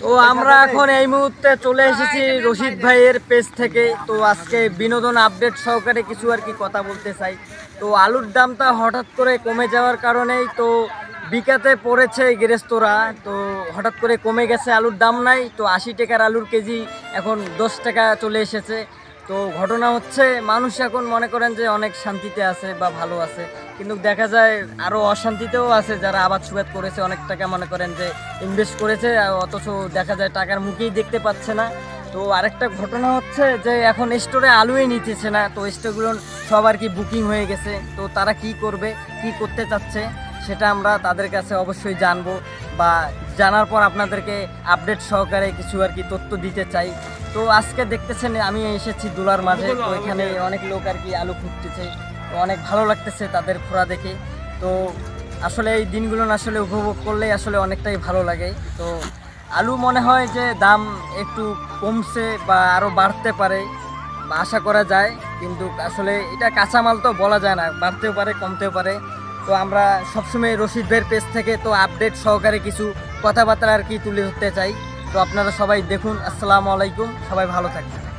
তো আমরা এখন এই মুহূর্তে চলে এসেছি রশিদ ভাইয়ের পেজ থেকে। তো আজকে বিনোদন আপডেট সহকারে কিছু আর কি কথা বলতে চাই। তো আলুর দামটা হঠাৎ করে কমে যাওয়ার কারণেই তো বিকাতে পড়েছে গৃহস্থরা। তো হঠাৎ করে কমে গেছে, আলুর দাম নাই। তো 80 টাকার আলুর কেজি এখন 10 টাকা চলে এসেছে। তো ঘটনা হচ্ছে, মানুষ এখন মনে করেন যে অনেক শান্তিতে আছে বা ভালো আছে, কিন্তু দেখা যায় আরও অশান্তিতেও আছে, যারা আবাদ সুবাদ করেছে, অনেক টাকা মনে করেন যে ইনভেস্ট করেছে, অথচ দেখা যায় টাকার মুখেই দেখতে পাচ্ছে না। তো আরেকটা ঘটনা হচ্ছে যে এখন স্টোরে আলুই নিতেছে না। তো স্টোরগুলো সব আর কি বুকিং হয়ে গেছে। তো তারা কি করবে, কি করতে চাচ্ছে, সেটা আমরা তাদের কাছে অবশ্যই জানবো, বা জানার পর আপনাদেরকে আপডেট সহকারে কিছু আর কি তথ্য দিতে চাই। তো আজকে দেখতেছেন আমি এসেছি দুলার মাঝে। তো এখানে অনেক লোক আর কি আলু খুঁজতেছে। তো অনেক ভালো লাগতেছে তাদের খোঁড়া দেখে। তো আসলে এই দিনগুলো আসলে উপভোগ করলে আসলে অনেকটাই ভালো লাগে। তো আলু মনে হয় যে দাম একটু কমছে বা আরও বাড়তে পারে, বা আশা করা যায়। কিন্তু আসলে এটা কাঁচামাল, তো বলা যায় না, বাড়তেও পারে কমতেও পারে। তো আমরা সবসময় রশিদ ভাইয়ের পেজ থেকে তো আপডেট সহকারে কিছু কথাবার্তা আর কি তুলে ধরতে চাই। তো আপনারা সবাই দেখুন। আসসালামু আলাইকুম, সবাই ভালো থাকবেন।